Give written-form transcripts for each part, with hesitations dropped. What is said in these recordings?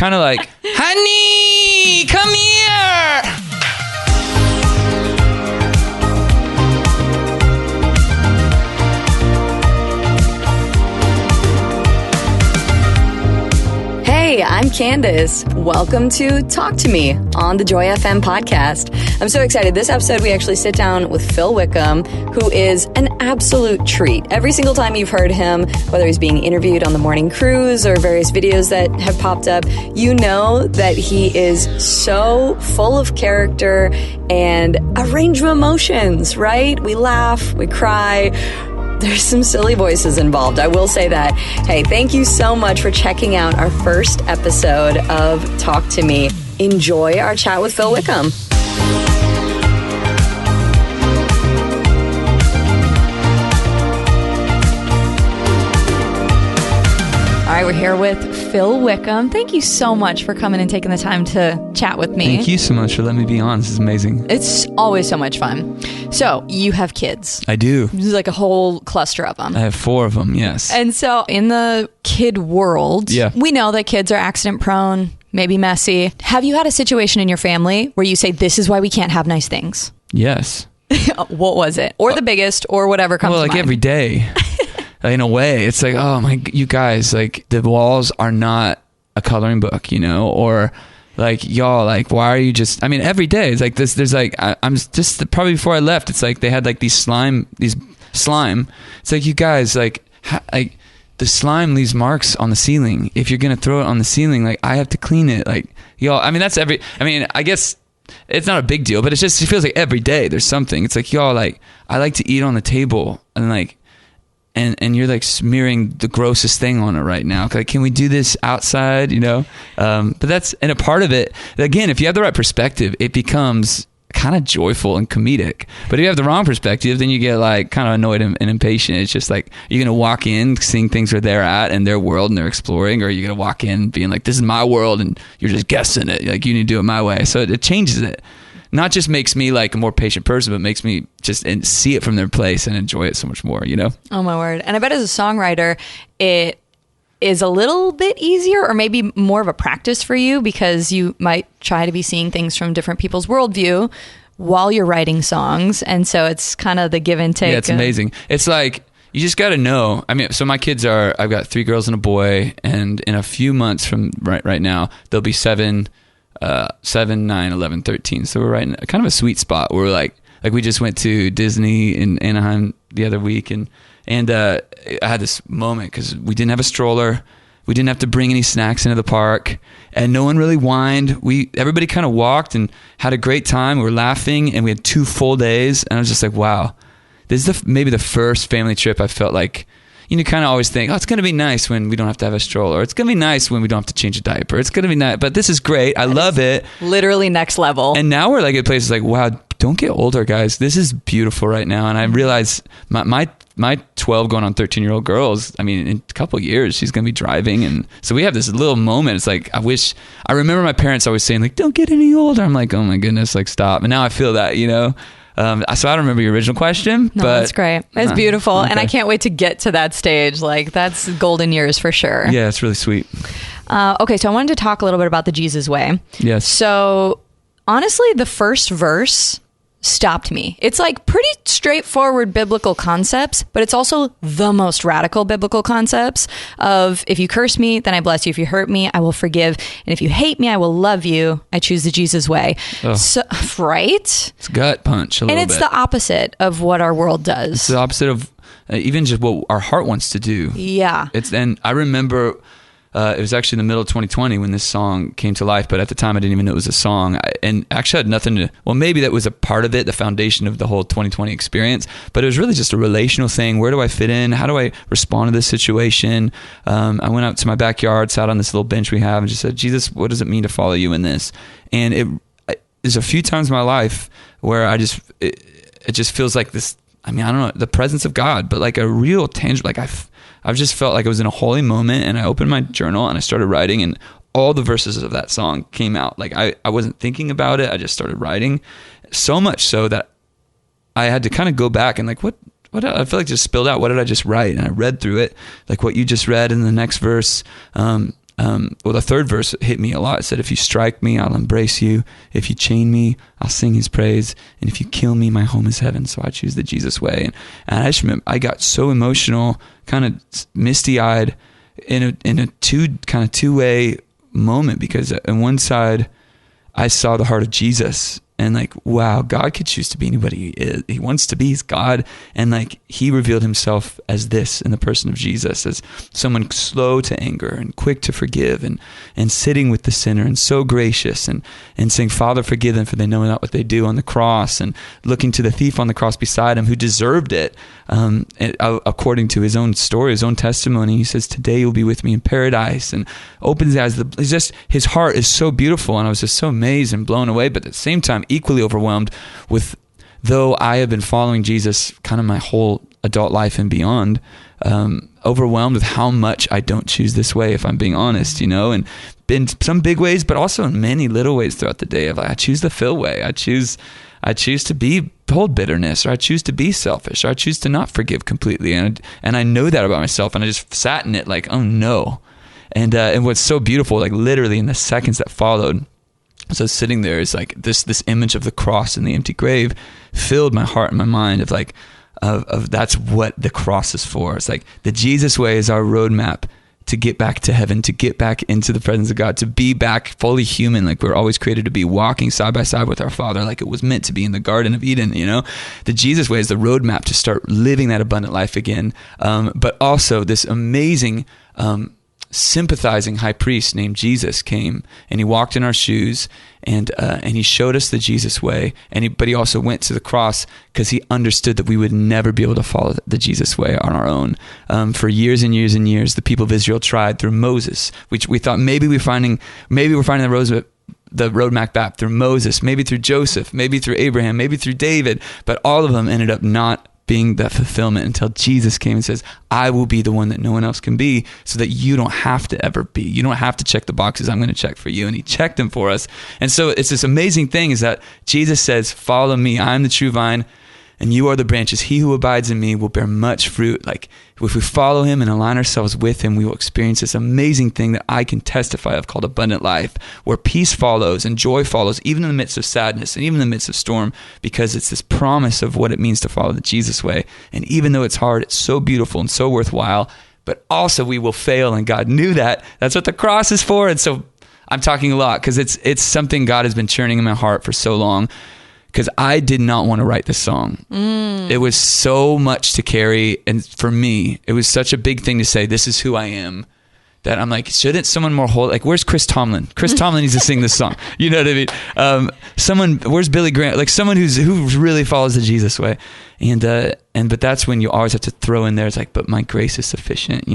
kind of like, honey, come here. Hey, I'm Candace. Welcome to Talk to Me on the Joy FM podcast. I'm so excited. This episode, we actually sit down with Phil Wickham, who is an absolute treat. Every single time you've heard him, whether he's being interviewed on the morning cruise or various videos that have popped up, you know that he is so full of character and a range of emotions, right? We laugh, we cry. There's some silly voices involved, I will say that. Hey, thank you so much for checking out our first episode of Talk to Me. Enjoy our chat with Phil Wickham. All right, we're here with Phil Wickham. Thank you so much for coming and taking the time to chat with me. Thank you so much for letting me be on. This is amazing. It's always so much fun. So, you have kids. I do. There's like a whole cluster of them. I have 4 of them, yes. And so, in the kid world, we know that kids are accident prone, maybe messy. Have you had a situation in your family where you say, this is why we can't have nice things? Yes. What was it? Or the biggest, or whatever comes to mind. Well, like every day. In a way, it's like, oh my, you guys, like the walls are not a coloring book, you know, or like y'all, like, why are you just, I mean, every day it's like this, there's like, I'm just probably before I left, it's like they had like these slime. It's like, you guys, like the slime leaves marks on the ceiling. If you're going to throw it on the ceiling, like I have to clean it. Like y'all, I mean, I guess it's not a big deal, but it feels like every day there's something. It's like, y'all, like, I like to eat on the table and like, and you're like smearing the grossest thing on it right now. Like, can we do this outside, you know? But that's, and a part of it, again, if you have the right perspective, it becomes kind of joyful and comedic. But if you have the wrong perspective, then you get like kind of annoyed and impatient. It's just like, you're going to walk in seeing things where they're at and their world and they're exploring, or you're going to walk in being like, this is my world and you're just guessing it. Like, you need to do it my way. So it changes it. Not just makes me like a more patient person, but makes me just see it from their place and enjoy it so much more, you know? Oh my word. And I bet as a songwriter, it is a little bit easier or maybe more of a practice for you because you might try to be seeing things from different people's worldview while you're writing songs. And so it's kind of the give and take. Yeah, it's amazing. It's like, you just got to know. I mean, so my kids I've got 3 girls and a boy, and in a few months from right now, they'll be 7, 9, 11, 13. So we're right in kind of a sweet spot where we're like we just went to Disney in Anaheim the other week, and I had this moment because we didn't have a stroller, we didn't have to bring any snacks into the park, and no one really whined. Everybody kind of walked and had a great time. We were laughing, and we had 2 full days, and I was just like, wow, this is maybe the first family trip I felt like, you know, kind of always think, oh, it's going to be nice when we don't have to have a stroller. It's going to be nice when we don't have to change a diaper. It's going to be nice, but this is great. I love it. Literally next level. And now we're like at places like, wow, don't get older, guys. This is beautiful right now. And I realize my 12 going on 13-year-old girls, I mean, in a couple of years, she's going to be driving. And so we have this little moment. It's like, I remember my parents always saying like, don't get any older. I'm like, oh my goodness, like stop. And now I feel that, you know? So I don't remember your original question, no, but that's great. It's beautiful. Okay. And I can't wait to get to that stage. Like that's golden years for sure. Yeah, it's really sweet. Okay. So I wanted to talk a little bit about the Jesus way. Yes. So honestly, the first verse stopped me. It's like pretty straightforward biblical concepts, but it's also the most radical biblical concepts of if you curse me, then I bless you. If you hurt me, I will forgive. And if you hate me, I will love you. I choose the Jesus way. Oh. So, right? It's gut punch a little bit. And it's the opposite of what our world does. It's the opposite of even just what our heart wants to do. Yeah. And I remember it was actually in the middle of 2020 when this song came to life, but at the time I didn't even know it was a song. And actually had nothing to, well, maybe that was a part of it, the foundation of the whole 2020 experience, but it was really just a relational thing. Where do I fit in? How do I respond to this situation? I went out to my backyard, sat on this little bench we have and just said, Jesus, what does it mean to follow you in this? And there's a few times in my life where it just feels like this, I mean, I don't know, the presence of God, but like a real tangible, like I've just felt like I was in a holy moment, and I opened my journal and I started writing, and all the verses of that song came out. Like I wasn't thinking about it. I just started writing, so much so that I had to kind of go back and like, what I feel like just spilled out. What did I just write? And I read through it, like what you just read in the next verse. the third verse hit me a lot. It said, if you strike me, I'll embrace you. If you chain me, I'll sing his praise. And if you kill me, my home is heaven. So I choose the Jesus way. And I just remember I got so emotional, kind of misty eyed in a two-way moment, because on one side I saw the heart of Jesus, and like, wow, God could choose to be anybody he is. He wants to be. He's God. And like, he revealed himself as this in the person of Jesus, as someone slow to anger and quick to forgive, and sitting with the sinner, and so gracious, and saying, Father, forgive them, for they know not what they do, on the cross, and looking to the thief on the cross beside him who deserved it. According to his own story, his own testimony, he says, today you'll be with me in paradise, and opens his eyes. His heart is so beautiful. And I was just so amazed and blown away, but at the same time, equally overwhelmed with, though I have been following Jesus kind of my whole adult life and beyond, overwhelmed with how much I don't choose this way, if I'm being honest, and in some big ways, but also in many little ways throughout the day. Of like, I choose the Phil way. I choose to hold bitterness, or I choose to be selfish, or I choose to not forgive completely. And I know that about myself, and I just sat in it like, oh no. And what's so beautiful, like literally in the seconds that followed, so sitting there is like this image of the cross and the empty grave filled my heart and my mind of like, of that's what the cross is for. It's like the Jesus way is our roadmap to get back to heaven, to get back into the presence of God, to be back fully human, like we're always created to be, walking side by side with our Father, like it was meant to be in the Garden of Eden. The Jesus way is the roadmap to start living that abundant life again. But also this amazing, sympathizing high priest named Jesus came, and he walked in our shoes, and he showed us the Jesus way, but he also went to the cross because he understood that we would never be able to follow the Jesus way on our own. For years and years and years, the people of Israel tried through Moses. We thought maybe we're finding the roadmap back through Moses, maybe through Joseph, maybe through Abraham, maybe through David, but all of them ended up not being that fulfillment until Jesus came and says, I will be the one that no one else can be, so that you don't have to ever be. You don't have to check the boxes I'm going to check for you. And he checked them for us. And so it's this amazing thing is that Jesus says, follow me. I'm the true vine, and you are the branches. He who abides in me will bear much fruit. Like if we follow him and align ourselves with him, we will experience this amazing thing that I can testify of called abundant life, where peace follows and joy follows, even in the midst of sadness and even in the midst of storm, because it's this promise of what it means to follow the Jesus way. And even though it's hard, it's so beautiful and so worthwhile, but also we will fail, and God knew that. That's what the cross is for. And so I'm talking a lot because it's something God has been churning in my heart for so long, because I did not want to write this song. It was so much to carry. And for me, it was such a big thing to say, this is who I am, that I'm like, shouldn't someone more hold, like, where's Chris Tomlin? Chris Tomlin needs to sing this song. You know what I mean? Where's Billy Graham? Like someone who really follows the Jesus way. But that's when you always have to throw in there, it's like, but my grace is sufficient,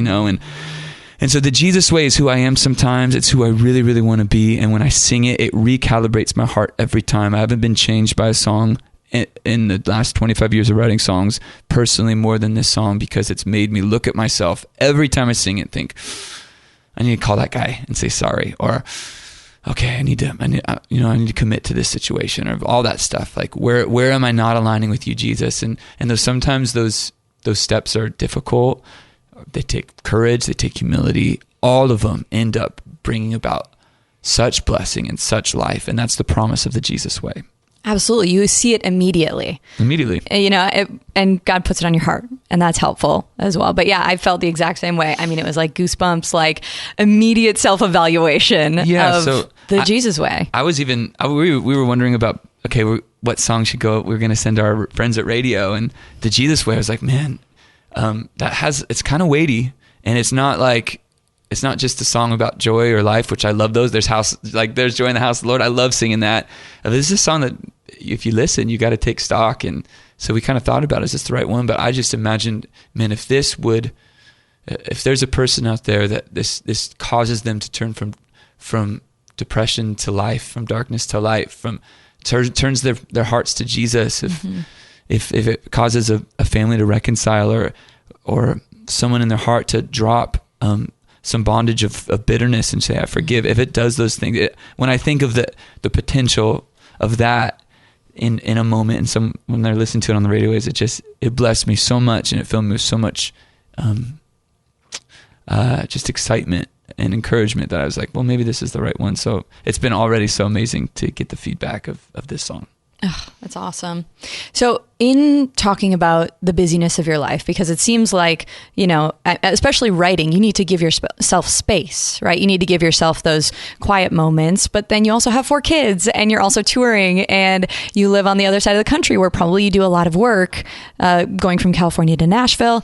And so the Jesus way is who I am sometimes. It's who I really, really want to be. And when I sing it, it recalibrates my heart every time. I haven't been changed by a song in the last 25 years of writing songs personally more than this song, because it's made me look at myself every time I sing it and think, I need to call that guy and say sorry. Or, okay, I need to commit to this situation, or all that stuff. Like where am I not aligning with you, Jesus? And though sometimes those steps are difficult, they take courage, they take humility, all of them end up bringing about such blessing and such life. And that's the promise of the Jesus way. Absolutely. You see it immediately. And God puts it on your heart, and that's helpful as well. But yeah, I felt the exact same way. I mean, it was like goosebumps, like immediate self-evaluation of the Jesus way. We were wondering about, okay, what song should go, we're going to send our friends at radio, and the Jesus way, I was like, man, it's kind of weighty, and it's not just a song about joy or life, which I love those. There's joy in the house of the Lord. I love singing that. This is a song that if you listen, you got to take stock. And so we kind of thought about, is this the right one? But I just imagined, man, if there's a person out there that this causes them to turn from depression to life, from darkness to light, turns their hearts to Jesus, if it causes a family to reconcile, or someone in their heart to drop some bondage of bitterness and say, I forgive. If it does those things, when I think of the potential of that in a moment, and when they're listening to it on the radio, it blessed me so much, and it filled me with so much just excitement and encouragement that I was like, well, maybe this is the right one. So it's been already so amazing to get the feedback of this song. Oh, that's awesome. So in talking about the busyness of your life, because it seems like, especially writing, you need to give yourself space, right? You need to give yourself those quiet moments, but then you also have 4 kids and you're also touring and you live on the other side of the country where probably you do a lot of work, going from California to Nashville.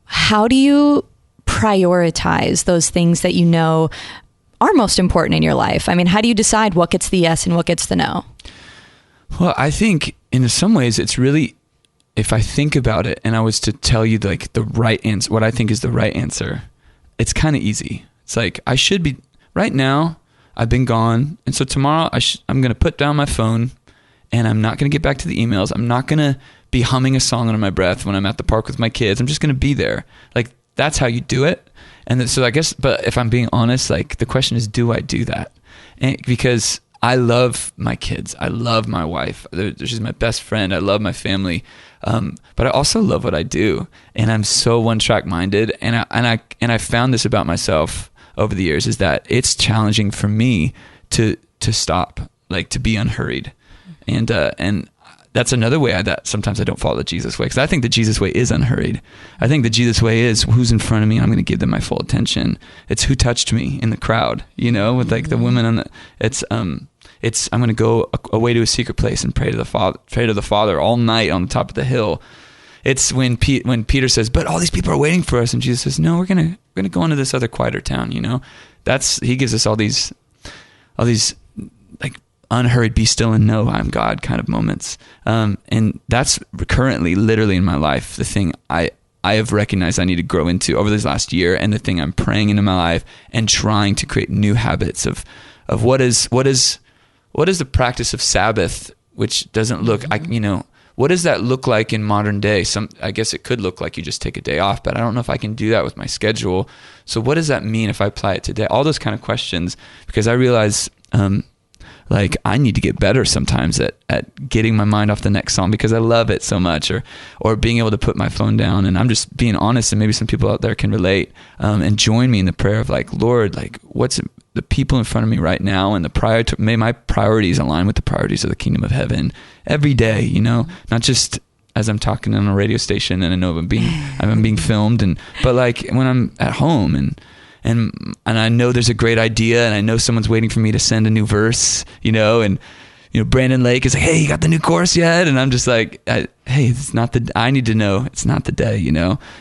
How do you prioritize those things that you know are most important in your life? I mean, how do you decide what gets the yes and what gets the no? Well, I think in some ways it's really, if I think about it and I was to tell you like the right answer, what I think is the right answer, it's kind of easy. It's like, I should be, right now, I've been gone. And so tomorrow I'm going to put down my phone and I'm not going to get back to the emails. I'm not going to be humming a song under my breath when I'm at the park with my kids. I'm just going to be there. Like, that's how you do it. And so I guess, but if I'm being honest, like the question is, do I do that? And because I love my kids. I love my wife. She's my best friend. I love my family. But I also love what I do. And I'm so one-track minded. And I found this about myself over the years, is that it's challenging for me to stop, like to be unhurried. And that's another way that sometimes I don't follow the Jesus way, because I think the Jesus way is unhurried. I think the Jesus way is who's in front of me, I'm going to give them my full attention. It's who touched me in the crowd, with like the women on it's I'm going to go away to a secret place and pray to the Father all night on the top of the hill. It's when Peter says, but all these people are waiting for us, and Jesus says, no, we're going to go into this other quieter town. He gives us all these like unhurried, be still and know I'm God kind of moments. And that's currently literally in my life, the thing I have recognized I need to grow into over this last year, and the thing I'm praying into my life and trying to create new habits of what is the practice of Sabbath, which doesn't look, what does that look like in modern day? I guess it could look like you just take a day off, but I don't know if I can do that with my schedule. So what does that mean if I apply it today? All those kind of questions, because I realize, like I need to get better sometimes at getting my mind off the next song because I love it so much, or being able to put my phone down. And I'm just being honest, and maybe some people out there can relate, and join me in the prayer of like, Lord, like what's the people in front of me right now, and may my priorities align with the priorities of the kingdom of heaven every day, not just as I'm talking on a radio station and I know I'm being filmed, but like when I'm at home and I know there's a great idea, and I know someone's waiting for me to send a new verse, and Brandon Lake is like, hey, you got the new chorus yet? And I'm just like, hey, I need to know it's not the day,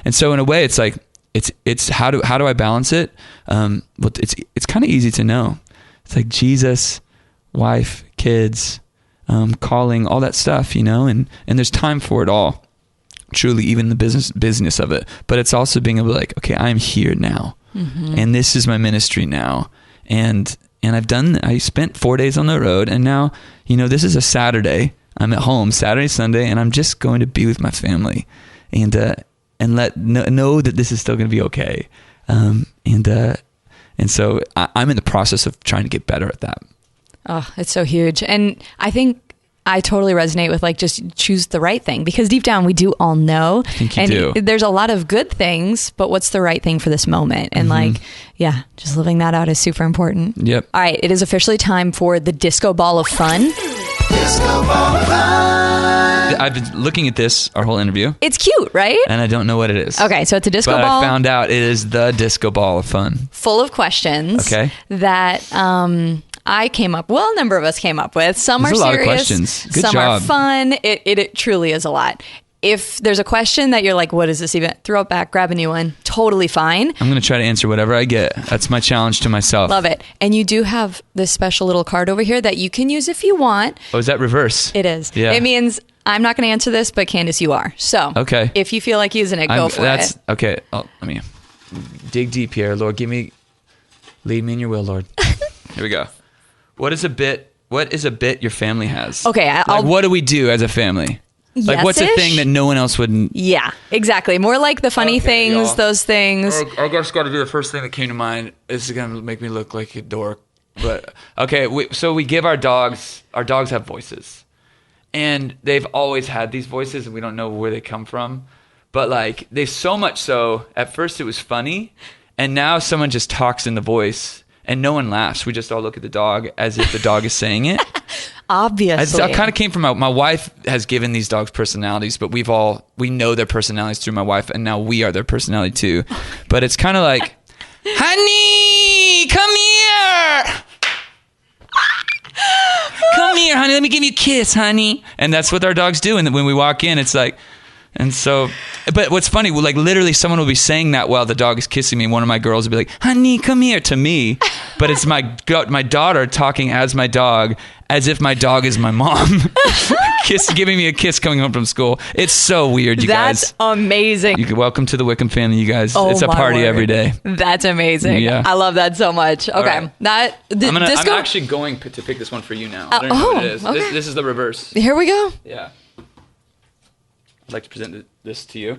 And so in a way, it's like, it's how do I balance it? Well, it's kind of easy to know. It's like Jesus, wife, kids, calling, all that stuff, and there's time for it all. Truly, even the business of it. But it's also being able to like, okay, I'm here now. Mm-hmm. And this is my ministry now. And I spent 4 days on the road, and now, this is a Saturday. I'm at home Saturday, Sunday, and I'm just going to be with my family and know that this is still going to be okay. And so I'm in the process of trying to get better at that. Oh, it's so huge. And I think I totally resonate with like, just choose the right thing, because deep down we do all know. I think you do. There's a lot of good things, but what's the right thing for this moment? And like, yeah, just living that out is super important. Yep. All right. It is officially time for the disco ball of fun. Disco ball of fun. I've been looking at this our whole interview. It's cute, right? And I don't know what it is. Okay. So it's a disco but ball. I found out it is the disco ball of fun. Full of questions. Okay. That, I came up, a number of us came up with. Some There's are a lot serious. Of questions. Good some job. are fun. It truly is a lot. If there's a question that you're like, what is this even? Throw it back, grab a new one. Totally fine. I'm going to try to answer whatever I get. That's my challenge to myself. Love it. And you do have this special little card over here that you can use if you want. Oh, is that reverse? It is. Yeah. It means I'm not going to answer this, but Candace, you are. So okay. If you feel like using it, go for it. Okay. Let me dig deep here. Lord, lead me in your will, Lord. Here we go. What is a bit your family has? Okay. What do we do as a family? Like, what's a thing that no one else wouldn't? Yeah, exactly. More like the funny things, y'all. Those things. I just got to do the first thing that came to mind. This is going to make me look like a dork. But, okay, so we give our dogs have voices. And they've always had these voices, and we don't know where they come from. But, like, they so much so, at first it was funny. And now someone just talks in the voice and no one laughs. We just all look at the dog as if the dog is saying it. Obviously. That kind of came from my wife has given these dogs personalities, but we know their personalities through my wife, and now we are their personality too. But it's kind of like, honey, come here. Come here, honey. Let me give you a kiss, honey. And that's what our dogs do. And when we walk in, it's like, and so, but what's funny, like literally someone will be saying that while the dog is kissing me. One of my girls will be like, honey, come here, to me. But it's my daughter talking as my dog, as if my dog is my mom. Giving me a kiss coming home from school. It's so weird, you guys. That's amazing. Welcome to the Wickham family, you guys. Oh, it's a party word. every day. That's amazing. Yeah. I love that so much. Okay. Right. I'm actually going to pick this one for you now. I don't know what it is. Okay. This is the reverse. Here we go. Yeah. I'd like to present this to you.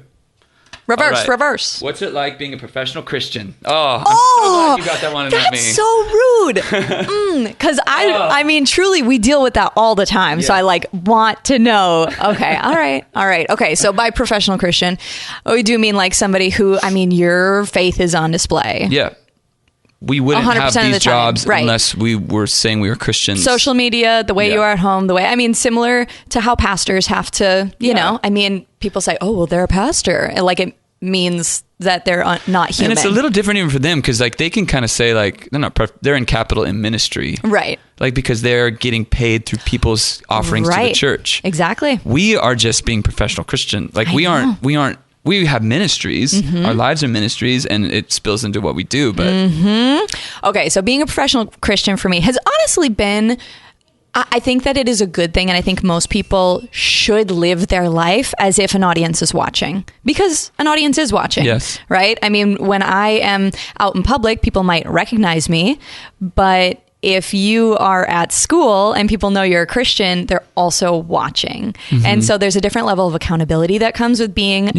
Reverse. What's it like being a professional Christian? Oh, I'm so glad you got that one and not me. That's so rude. Because I mean, truly, we deal with that all the time. Yeah. So I want to know. Okay. All right. Okay. So by professional Christian, we do mean like somebody who, I mean, your faith is on display. Yeah. We wouldn't have these jobs unless we were saying we were Christians. Social media, the way you are at home, similar to how pastors have to, you know, I mean, people say, oh, well, they're a pastor. And it means that they're not human. And it's a little different even for them because they can kind of say they're in capital in ministry. Right. Because they're getting paid through people's offerings to the church. Exactly. We are just being professional Christian. We have ministries. Mm-hmm. Our lives are ministries, and it spills into what we do. But okay, so being a professional Christian for me has honestly been, I think that it is a good thing, and I think most people should live their life as if an audience is watching, because an audience is watching. Yes. Right? I mean, when I am out in public, people might recognize me, but if you are at school and people know you're a Christian, they're also watching. Mm-hmm. And so there's a different level of accountability that comes with being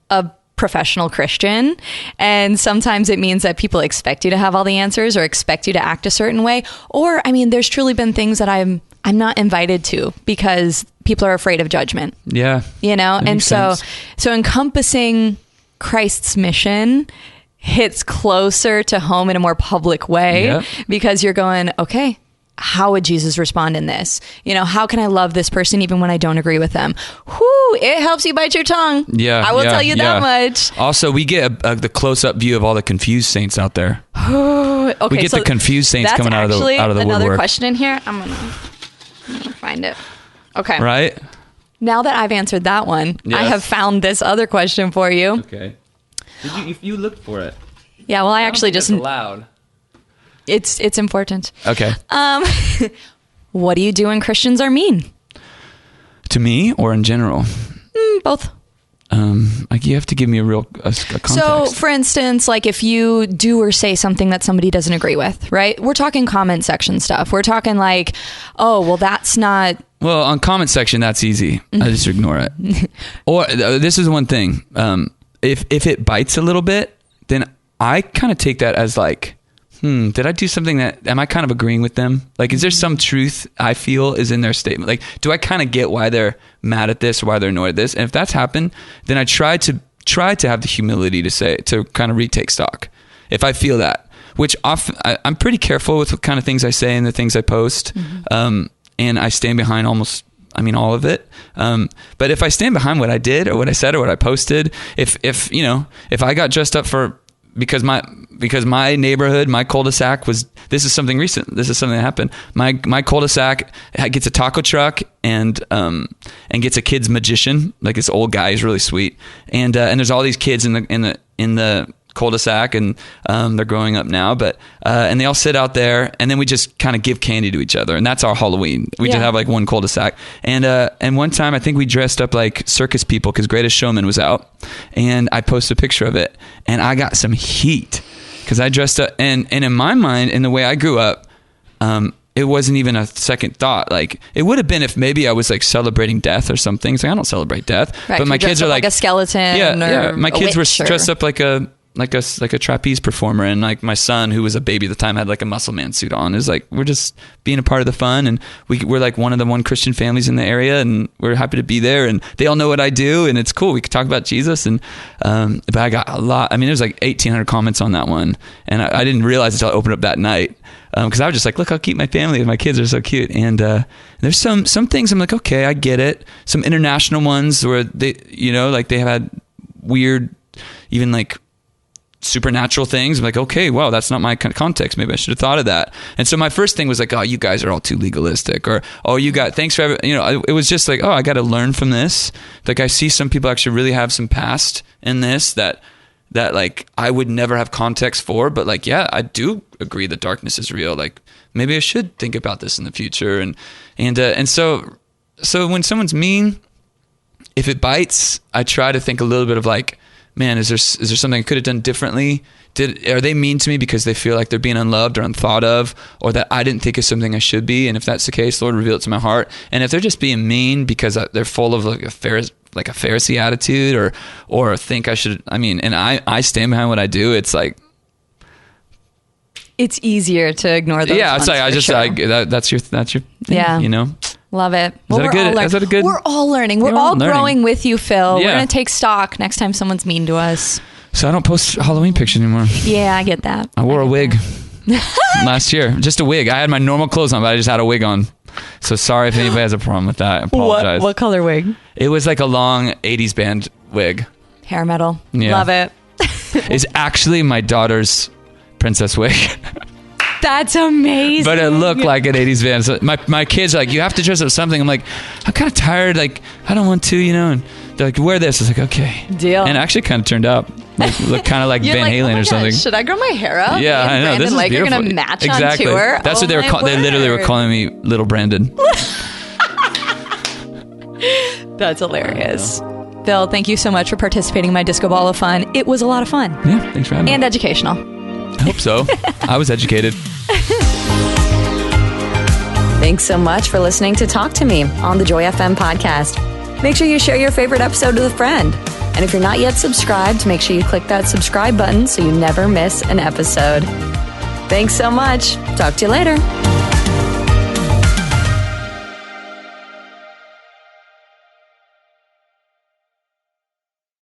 a professional Christian. And sometimes it means that people expect you to have all the answers or expect you to act a certain way. Or, I mean, there's truly been things that I'm not invited to because people are afraid of judgment. Yeah. You know? And so encompassing Christ's mission hits closer to home in a more public way because you're going, okay, how would Jesus respond in this? You know, how can I love this person even when I don't agree with them? Whoo, it helps you bite your tongue. Yeah. I will tell you that much. Also, we get the close-up view of all the confused saints out there. Okay, we get the confused saints coming out of the woodwork. That's another question in here. I'm gonna find it. Okay. Right? Now that I've answered that one, I have found this other question for you. Okay. If you looked for it. Yeah, well, I actually just allowed. It's important. Okay. What do you do when Christians are mean? To me or in general? Both. You have to give me a context. So, for instance, if you do or say something that somebody doesn't agree with, right? We're talking comment section stuff. We're talking oh, well, that's not. Well, on comment section, that's easy. I just ignore it. Or this is one thing. If it bites a little bit, then I kind of take that as did I do something am I kind of agreeing with them? Is there some truth I feel is in their statement? Do I kind of get why they're mad at this or why they're annoyed at this? And if that's happened, then I try to have the humility to kind of retake stock. If I feel that, which often I'm pretty careful with what kind of things I say and the things I post. Mm-hmm. And I stand behind all of it. But if I stand behind what I did or what I said or what I posted, if I got dressed up because my neighborhood, my cul-de-sac this is something recent. This is something that happened. My cul-de-sac gets a taco truck and gets a kid's magician, this old guy. He's really sweet. And there's all these kids in the cul-de-sac and they're growing up now, but and they all sit out there and then we just kind of give candy to each other, and that's our Halloween. We just have one cul-de-sac, and one time I think we dressed up like circus people because Greatest Showman was out, and I posted a picture of it and I got some heat because I dressed up, and in my mind, in the way I grew up, it wasn't even a second thought. It would have been if maybe I was celebrating death or something. I don't celebrate death, right, but my kids are like a skeleton. Yeah. My kids were dressed up like a like a trapeze performer, and like my son, who was a baby at the time, had like a muscle man suit on. Is like, we're just being a part of the fun, and we're like one of the one Christian families in the area, and we're happy to be there, and they all know what I do, and it's cool. We could talk about Jesus, and but I got a lot. I mean, there's like 1,800 comments on that one, and I didn't realize until I opened up that night, because I was just like, look how cute my family is. My kids are so cute, and there's some things I'm like, okay, I get it. Some international ones where they, you know, like they have had weird, even like supernatural things. I'm like, okay, wow, that's not my context. Maybe I should have thought of that. And so my first thing was like, oh, you guys are all too legalistic, or thanks for it was just like, oh, I got to learn from this. Like, I see some people actually really have some past in this that like I would never have context for, but like, yeah, I do agree that darkness is real. Like, maybe I should think about this in the future. And so when someone's mean, if it bites, I try to think a little bit of like, man, is there something I could have done differently? Are they mean to me because they feel like they're being unloved or unthought of, or that I didn't think is something I should be? And if that's the case, Lord, reveal it to my heart. And if they're just being mean because they're full of like a Pharisee attitude, or think I should, I mean, and I stand behind what I do, it's like, it's easier to ignore those. Yeah, it's like that's your thing, yeah, you know. Love it. Well, is that a good? We're all learning. We're all growing with you, Phil. Yeah. We're gonna take stock next time someone's mean to us. So I don't post Halloween pictures anymore. Yeah, I get that. I wore a wig last year, just a wig. I had my normal clothes on, but I just had a wig on. So sorry if anybody has a problem with that. I apologize. What color wig? It was like a long 80s band wig. Hair metal. Yeah. Love it. It's actually my daughter's princess wig. That's amazing. But it looked like an 80s band. So my kids are like, you have to dress up something. I'm like, I'm kind of tired. Like, I don't want to, you know. And they're like, wear this. I was like, okay. Deal. And it actually kind of turned out. Like, look kind of like Van Halen or something. Should I grow my hair up? Yeah, I know. This is like, beautiful. You're going to match exactly. on tour? That's what they were They literally were calling me Little Brandon. That's hilarious. Phil, thank you so much for participating in my disco ball of fun. It was a lot of fun. Yeah, thanks for having me. And educational. I hope so. I was educated. Thanks so much for listening to Talk to Me on the Joy FM podcast. Make sure you share your favorite episode with a friend. And if you're not yet subscribed, make sure you click that subscribe button so you never miss an episode. Thanks so much. Talk to you later.